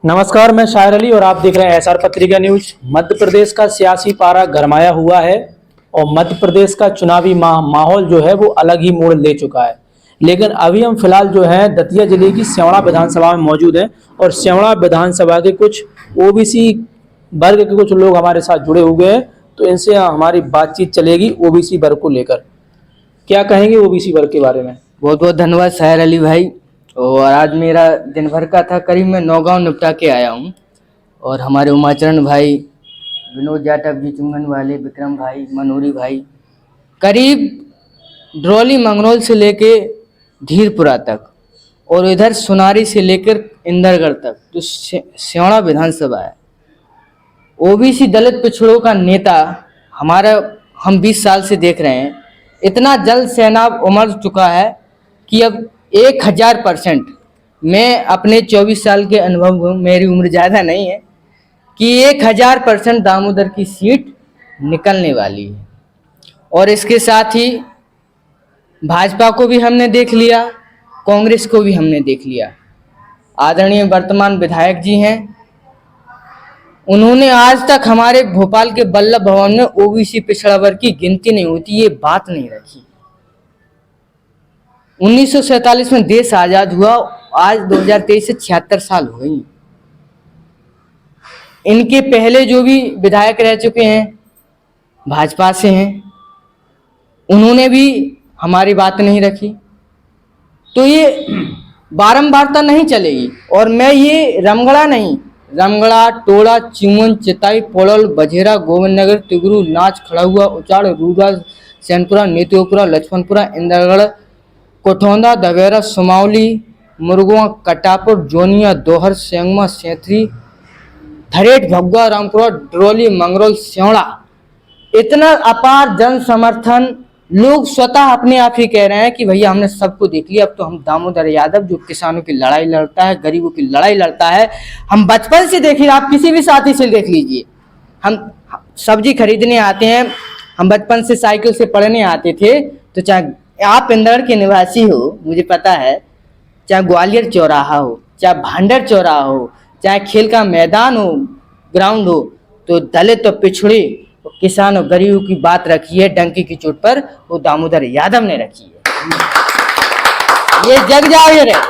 नमस्कार, मैं शायर अली और आप देख रहे हैं एसआर पत्रिका न्यूज। मध्य प्रदेश का सियासी पारा गरमाया हुआ है और मध्य प्रदेश का चुनावी माहौल जो है वो अलग ही मोड़ ले चुका है। लेकिन अभी हम फिलहाल जो है दतिया जिले की स्यौड़ा विधानसभा में मौजूद हैं और स्यौड़ा विधानसभा के कुछ ओबीसी वर्ग के कुछ लोग हमारे साथ जुड़े हुए हैं, तो इनसे हमारी बातचीत चलेगी ओबीसी वर्ग को लेकर। क्या कहेंगे ओबीसी वर्ग के बारे में? बहुत बहुत धन्यवाद शायर अली भाई। और आज मेरा दिन भर का था, करीब मैं 9 गाँव निपटा के आया हूँ। और हमारे उमाचरण भाई, विनोद जाटव जी, चुंगन वाले, विक्रम भाई, मनोरी भाई, करीब ड्रोली मंगरौल से लेके धीरपुरा तक और इधर सुनारी से लेकर इंदरगढ़ तक जो स्यौड़ा विधानसभा है, ओबीसी दलित पिछड़ों का नेता हमारा, हम 20 साल से देख रहे हैं, इतना जल सैलाब उमड़ चुका है कि अब 1000% मैं अपने 24 साल के अनुभव, मेरी उम्र ज़्यादा नहीं है, कि 1000% दामोदर की सीट निकलने वाली है। और इसके साथ ही भाजपा को भी हमने देख लिया, कांग्रेस को भी हमने देख लिया। आदरणीय वर्तमान विधायक जी हैं, उन्होंने आज तक हमारे भोपाल के बल्लभ भवन में ओबीसी पिछड़ा वर्ग की गिनती नहीं होती, ये बात नहीं रखी। 1947 में देश आजाद हुआ, आज 2023 से 76 साल हो गई। इनके पहले जो भी विधायक रह चुके हैं भाजपा से हैं, उन्होंने भी हमारी बात नहीं रखी। तो ये बारंबारता नहीं चलेगी। और मैं ये रामगढ़ नहीं, रामगढ़, टोड़ा, चिमन, चिताई, पोड़ल, बझेरा, गोविंदनगर, तिगरू, नाच, खड़हुआ, उचाड़, रूरा, सैनपुरा, नीतियोपुरा, लक्ष्मणपुरा, इंदरगढ़, कोठौंदा, दवेरा, सुमावली, मुरगुआ, कटापुर, जोनिया, दोहर, सेंगमा, सेंथरी, थरेट, भगवा, रामपुरा, ड्रोली, मंगरौल, स्यौड़ा, इतना अपार जन समर्थन। लोग स्वतः अपने आप ही कह रहे हैं कि भैया हमने सबको देख लिया, अब तो हम दामोदर यादव जो किसानों की लड़ाई लड़ता है, गरीबों की लड़ाई लड़ता है, हम बचपन से देखिए, आप किसी भी साथी से देख लीजिए, हम सब्जी खरीदने आते हैं, हम बचपन से साइकिल से पढ़ने आते थे। तो चाहे आप इंदौर के निवासी हो, मुझे पता है, चाहे ग्वालियर चौराहा हो, चाहे भांडर चौराहा हो, चाहे खेल का मैदान हो, ग्राउंड हो, तो दलित और पिछड़े, किसान और गरीबों की बात रखी है डंकी की चोट पर, वो दामोदर यादव ने रखी है। ये जग जाहिर है,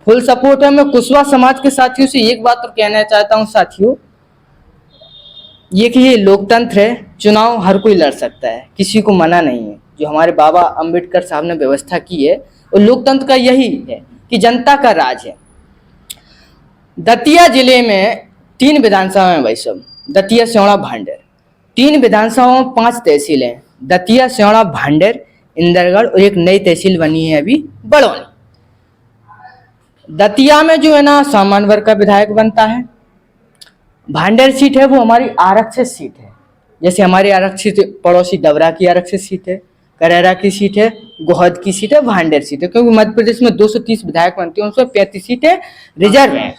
फुल सपोर्ट है। मैं कुशवाहा समाज के साथियों से एक बात और कहना चाहता हूँ साथियों, ये कि ये लोकतंत्र है, चुनाव हर कोई लड़ सकता है, किसी को मना नहीं है। जो हमारे बाबा अंबेडकर साहब ने व्यवस्था की है, और लोकतंत्र का यही है कि जनता का राज है। दतिया जिले में 3 विधानसभा है भाई साहब, दतिया, स्यौड़ा, भांडेर। 3 विधानसभाओं में 5 तहसील हैं, दतिया, स्यौड़ा, भांडेर, इंदरगढ़, और एक नई तहसील बनी है अभी, बड़ौनी। दतिया में जो है ना सामान्य वर्ग का विधायक बनता है। भांडेर सीट है वो हमारी आरक्षित सीट है, जैसे हमारी आरक्षित पड़ोसी डबरा की आरक्षित सीट है, करेरा की सीट है, गोहद की सीट है, भांडेर सीट है। क्योंकि मध्य प्रदेश में 230 विधायक बनते हैं, उसमें 35 सीटें रिजर्व हैं।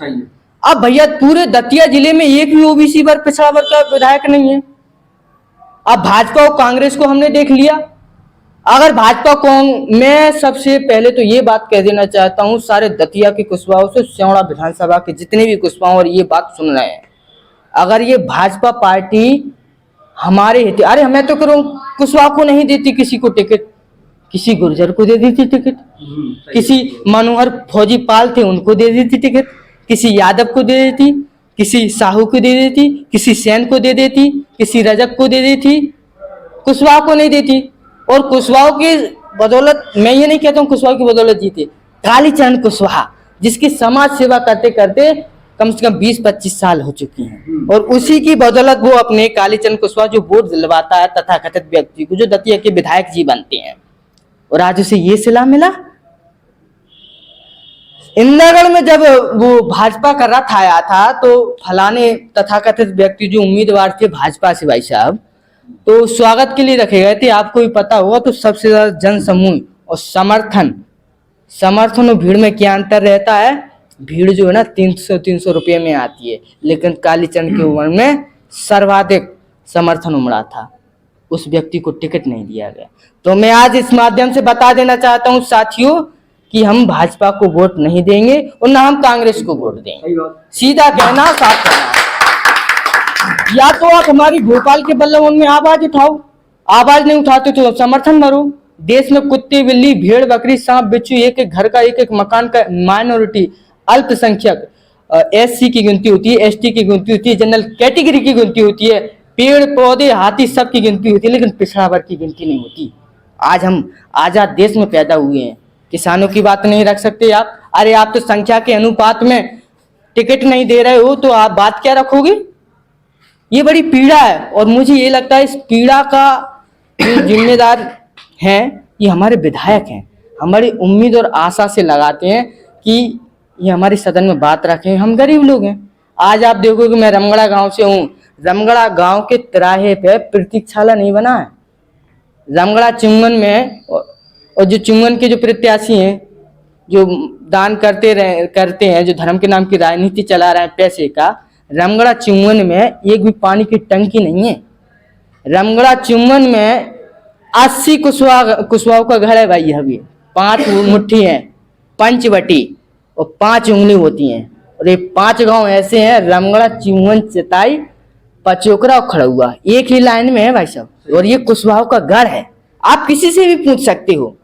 अब भैया पूरे दतिया जिले में एक भी ओबीसी वर्ग, पिछड़ा वर्ग का विधायक नहीं है। अब भाजपा और कांग्रेस को हमने देख लिया। अगर भाजपा को, मैं सबसे पहले तो ये बात कह देना चाहता हूँ सारे दतिया के कुशवाहों से, स्यौड़ा विधानसभा के जितने भी कुशवाहा और ये बात सुन रहे हैं, अगर ये भाजपा पार्टी हमारे हित, अरे मैं तो करूँ कुशवाहा को नहीं देती किसी को टिकट, किसी गुर्जर को दे देती टिकट, किसी मनोहर फौजी पाल थे उनको दे देती टिकट, किसी यादव को दे देती, किसी साहू को दे देती, किसी सेन को दे देती, किसी रजक को दे देती, कुशवाहा को नहीं देती। और कुशवाहा की बदौलत, मैं ये नहीं कहता हूँ कुशवाहा की बदौलत जीते, कालीचरण कुशवाहा जिसकी समाज सेवा करते करते कम से कम 20-25 साल हो चुकी हैं, और उसी की बदौलत वो अपने कालीचरण कुशवाहा जो वोट दिलवाता है तथाकथित व्यक्ति को, जो दतिया के विधायक जी बनते हैं, और आज उसे ये सिला मिला। इंदरगढ़ में जब वो भाजपा का रथ आया था, तो फलाने तथाकथित व्यक्ति जो उम्मीदवार थे भाजपा से भाई साहब, तो स्वागत के लिए रखे गए थे। आपको भी पता होगा, तो सबसे ज्यादा जन समूह और समर्थन और भीड़ में क्या अंतर रहता है? भीड़ जो है ना 300 रुपये में आती है, लेकिन कालीचरण के उम्र में सर्वाधिक समर्थन उमड़ा था, उस व्यक्ति को टिकट नहीं दिया गया। तो मैं आज इस माध्यम से बता देना चाहता हूँ साथियों कि हम भाजपा को वोट नहीं देंगे और ना हम कांग्रेस को वोट देंगे। सीधा कहना, साफ कहना। या तो आप हमारी भोपाल के बल्लभगंज में आवाज उठाओ, आवाज नहीं उठाते तो समर्थन भरो। देश में कुत्ते, बिल्ली, भेड़, बकरी, सांप, बिच्छू, एक एक घर का, एक एक मकान का माइनॉरिटी, अल्पसंख्यक, एससी की गिनती होती है, एसटी की गिनती होती है, जनरल कैटेगरी की गिनती होती है, पेड़ पौधे, हाथी, सब की गिनती होती है, लेकिन पिछड़ा वर्ग की गिनती नहीं होती। आज हम आजाद देश में पैदा हुए हैं, किसानों की बात नहीं रख सकते आप? अरे आप तो संख्या के अनुपात में टिकट नहीं दे रहे हो तो आप बात क्या रखोगे? ये बड़ी पीड़ा है और मुझे ये लगता है इस पीड़ा का जो जिम्मेदार हैं ये हमारे विधायक हैं। हमारी उम्मीद और आशा से लगाते हैं कि ये हमारे सदन में बात रखें। हम गरीब लोग हैं। आज आप देखोगे मैं रमगढ़ा गांव से हूँ, रमगढ़ा गांव के तिराहे पे प्रतीक्षालय नहीं बना है। रमगढ़ा चुंगन में और जो चुंगन के जो प्रत्याशी हैं जो दान करते हैं, जो धर्म के नाम की राजनीति चला रहे हैं पैसे का, रमगढ़ा चुंगन में एक भी पानी की टंकी नहीं है। रमगढ़ा चुंगन में 80 कुशवाओं का घर है भाई। अभी 5 मुट्ठी है, पंचवटी और 5 उंगली होती हैं और ये 5 गांव ऐसे हैं, रमगढ़ा, चुंगन, चिताई, पचोकरा और खड़ुआ एक ही लाइन में है भाई साहब। और ये कुशवाहों का गढ़ है। आप किसी से भी पूछ सकते हो।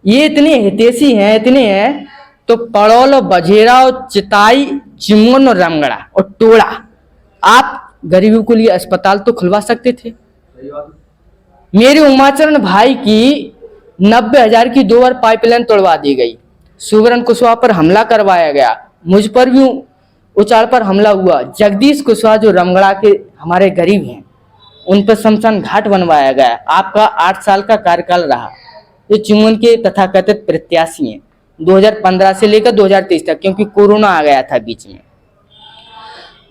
ये इतने हितैषी हैं, इतने हैं तो पड़ोल और बझेरा और चिताई, चुंगन और रमगढ़ा और टोड़ा, आप गरीबों के लिए अस्पताल तो खुलवा सकते थे। मेरे उमाचरण भाई की 90,000 की 2 बार पाइपलाइन तोड़वा दी गई। सुवर्ण कुशवाहा पर हमला करवाया गया, मुझ पर भी उचाड़ पर हमला हुआ। जगदीश कुशवाहा जो रमगढ़ा के हमारे गरीब हैं, उन पर शमशान घाट बनवाया गया। आपका 8 साल का कार्यकाल रहा। ये चुंगन के तथाकथित प्रत्याशी हैं 2015 से लेकर 2023 तक, क्योंकि कोरोना आ गया था बीच में।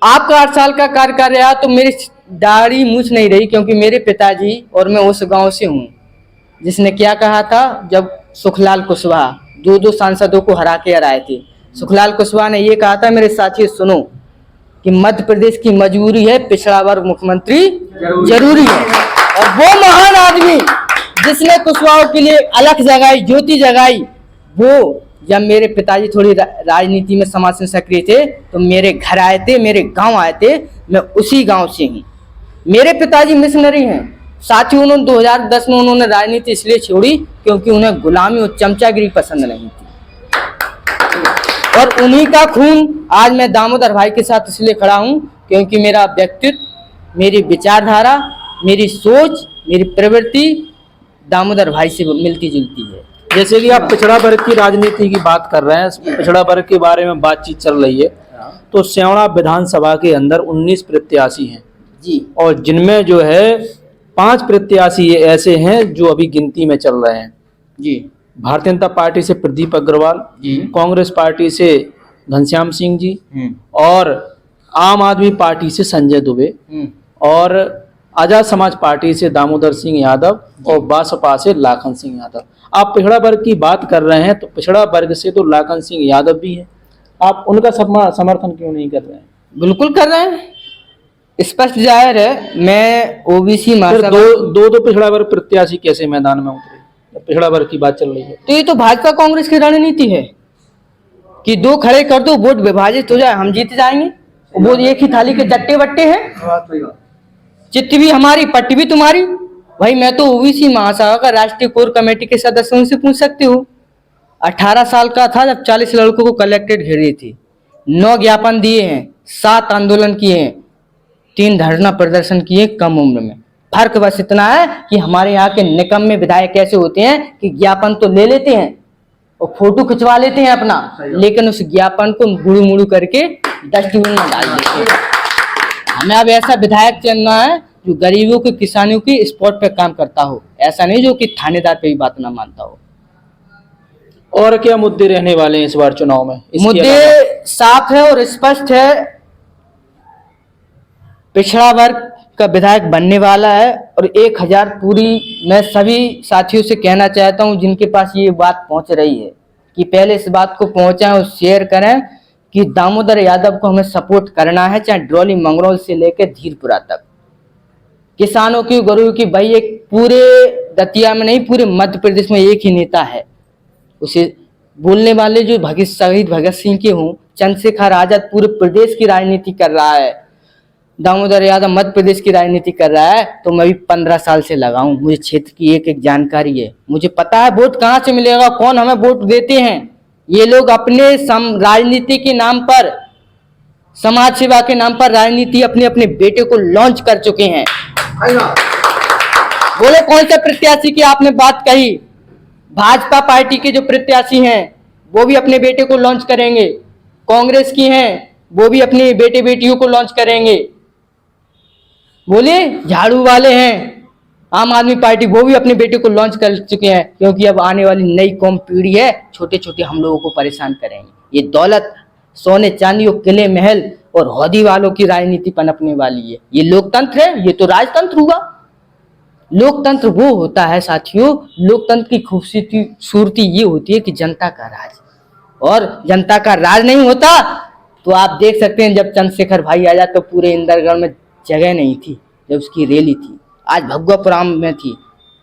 आपका 8 साल का कार्यकाल रहा तो मेरी दाढ़ी मूछ नहीं रही, क्योंकि मेरे पिताजी और मैं उस गांव से हूँ जिसने क्या कहा था जब सुखलाल कुशवाहा 2 सांसदों को हरा के हराए थे। सुखलाल कुशवाहा ने ये कहा था, मेरे साथियों सुनो, कि मध्य प्रदेश की मजबूरी है पिछड़ा वर्ग मुख्यमंत्री जरूरी है। और वो महान आदमी जिसने कुशवाहों के लिए अलख जगाई, ज्योति जगाई, वो जब मेरे पिताजी थोड़ी राजनीति में समाज में सक्रिय थे तो मेरे घर आए थे, मेरे गांव आए थे। मैं उसी गांव से हूँ। मेरे पिताजी मिशनरी हैं। साथियों, उन्होंने 2010 में उन्होंने राजनीति इसलिए छोड़ी क्योंकि उन्हें गुलामी और चमचागिरी पसंद नहीं थी। और उन्हीं का खून आज मैं दामोदर भाई के साथ इसलिए खड़ा हूँ क्योंकि मेरा व्यक्तित्व, मेरी विचारधारा, मेरी सोच, मेरी प्रवृत्ति दामोदर भाई से मिलती जुलती है। जैसे कि आप पिछड़ा वर्ग की राजनीति की बात कर रहे हैं, पिछड़ा वर्ग के बारे में बातचीत चल रही है, तो स्यावड़ा विधानसभा के अंदर 19 प्रत्याशी हैं जी, और जिनमें जो है 5 प्रत्याशी ऐसे हैं जो अभी गिनती में चल रहे हैं जी। भारतीय जनता पार्टी से प्रदीप अग्रवाल जी, कांग्रेस पार्टी से घनश्याम सिंह जी और आम आदमी पार्टी से संजय दुबे और आजाद समाज पार्टी से दामोदर सिंह यादव और बसपा से लाखन सिंह यादव। आप पिछड़ा वर्ग की बात कर रहे हैं तो पिछड़ा वर्ग से तो लाखन सिंह यादव भी हैं। आप उनका समर्थन क्यों नहीं कर रहे हैं? बिल्कुल कर रहे हैं, स्पष्ट जाहिर है। मैं ओबीसी फिर महासभा, दो पिछड़ा वर्ग प्रत्याशी कैसे मैदान में उतरे? पिछड़ा वर्ग की बात चल रही है तो ये तो भाजपा कांग्रेस की रणनीति है कि 2 खड़े कर दो, वोट विभाजित हो जाए, हम जीत जाएंगे। वो एक ही थाली के जट्टे बट्टे हैं, चित्त भी हमारी, पट्टी भी तुम्हारी। भाई मैं तो ओबीसी महासभा का राष्ट्रीय कोर कमेटी के सदस्यों से पूछ सकते हो। 18 साल का था जब 40 लड़कों को कलेक्ट्रेट घेरी थी, 9 ज्ञापन दिए हैं, 7 आंदोलन किए हैं, 3 धरना प्रदर्शन किए कम उम्र में। फर्क बस इतना है कि हमारे यहाँ के निकम्मे विधायक कैसे होते हैं कि ज्ञापन तो ले लेते हैं और फोटो खिंचवा लेते हैं अपना, लेकिन उस ज्ञापन को गुड़ू मुड़ू करके डस्टबिन में डाल देते हैं। हमें अब ऐसा विधायक चुनना है जो गरीबों के, किसानों की स्पॉट पे काम करता हो, ऐसा नहीं जो कि थानेदार पे भी बात ना मानता हो। और क्या मुद्दे रहने वाले हैं इस बार चुनाव में? मुद्दे साफ है और स्पष्ट है। पिछड़ा वर्ग का विधायक बनने वाला है और 1000 पूरी मैं सभी साथियों से कहना चाहता हूं जिनके पास ये बात पहुंच रही है कि पहले इस बात को पहुंचाएं और शेयर करें कि दामोदर यादव को हमें सपोर्ट करना है, चाहे ड्रॉली मंगरौल से लेकर धीरपुरा तक। किसानों की, गरीबों की, भाई एक पूरे दतिया में नहीं पूरे मध्य प्रदेश में एक ही नेता है, उसे बोलने वाले जो शहीद भगत सिंह के हों, चंद्रशेखर आजाद पूरे प्रदेश की राजनीति कर रहा है, दामोदर यादव मध्य प्रदेश की राजनीति कर रहा है, तो मैं भी 15 साल से लगा हूं। मुझे क्षेत्र की एक एक जानकारी है, मुझे पता है वोट कहाँ से मिलेगा, कौन हमें वोट देते हैं। ये लोग अपने राजनीति के नाम पर, समाज सेवा के नाम पर राजनीति अपने अपने बेटे को लॉन्च कर चुके हैं। बोले कौन से प्रत्याशी की आपने बात कही? भाजपा पार्टी के जो प्रत्याशी हैं वो भी अपने बेटे को लॉन्च करेंगे, कांग्रेस की हैं वो भी अपने बेटे बेटियों को लॉन्च करेंगे। बोले झाड़ू वाले हैं, आम आदमी पार्टी, वो भी अपने बेटे को लॉन्च कर चुके हैं, क्योंकि अब आने वाली नई कौम पीढ़ी है, छोटे छोटे हम लोगों को परेशान करेंगे। ये दौलत, सोने चांदी और किले महल और हौदी वालों की राजनीति पनपने वाली है। ये लोकतंत्र है? ये तो राजतंत्र हुआ। लोकतंत्र वो होता है साथियों, लोकतंत्र की खूबसूरती ये होती है कि जनता का राज, और जनता का राज नहीं होता तो आप देख सकते हैं जब चंद्रशेखर भाई आया तो पूरे इंदरगढ़ में जगह नहीं थी, जब उसकी रैली थी। आज भगवापुराम में थी,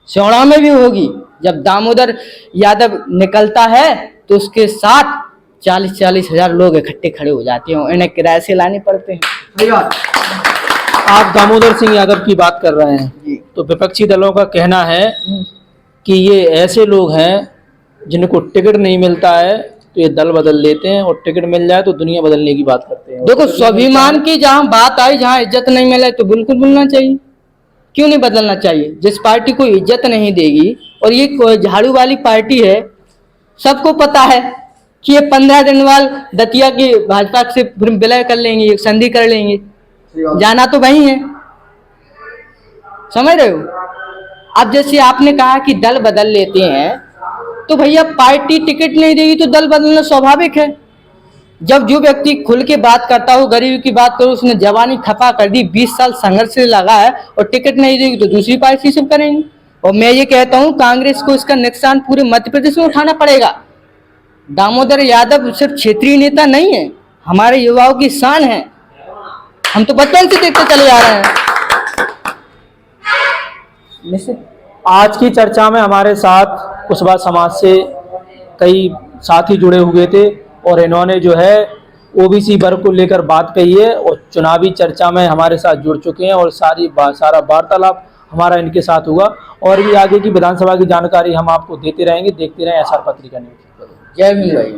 स्योड़ा में भी होगी। जब दामोदर यादव निकलता है तो उसके साथ 40-40 हजार लोग इकट्ठे खड़े हो जाते हैं, इन्हें किराए से लाने पड़ते हैं। आप दामोदर सिंह यादव की बात कर रहे हैं, तो विपक्षी दलों का कहना है कि ये ऐसे लोग हैं जिनको टिकट नहीं मिलता है तो ये दल बदल लेते हैं, और टिकट मिल जाए तो दुनिया बदलने की बात करते हैं। देखो, स्वाभिमान की जहां बात आई, जहां इज्जत नहीं मिले तो बिल्कुल बोलना चाहिए, क्यों नहीं बदलना चाहिए। जिस पार्टी को इज्जत नहीं देगी, और ये झाड़ू वाली पार्टी है, सबको पता है कि ये 15 दिन बाद दतिया की भाजपा से विलय कर लेंगे, संधि कर लेंगे, जाना तो वही है, समझ रहे हो। अब जैसे आपने कहा कि दल बदल लेते हैं, तो भैया पार्टी टिकट नहीं देगी तो दल बदलना स्वाभाविक है। जब जो व्यक्ति खुल के बात करता हो, गरीबी की बात करो, उसने जवानी खपा कर दी, 20 साल संघर्ष से लगा है, और टिकट नहीं देगी तो दूसरी पार्टी सब करेंगे। और मैं ये कहता हूँ कांग्रेस को इसका नुकसान पूरे मध्य प्रदेश में उठाना पड़ेगा। दामोदर यादव सिर्फ क्षेत्रीय नेता नहीं है, हमारे युवाओं की शान है, हम तो बचपन से देखते चले आ रहे हैं। आज की चर्चा में हमारे साथ कुशवाहा समाज से कई साथी जुड़े हुए थे, और इन्होंने जो है ओबीसी वर्ग को लेकर बात कही है, और चुनावी चर्चा में हमारे साथ जुड़ चुके हैं, और सारा वार्तालाप हमारा इनके साथ हुआ। और भी आगे की विधानसभा की जानकारी हम आपको देते रहेंगे। देखते रहें SR पत्रिका न्यूज़। जय भीम भाई।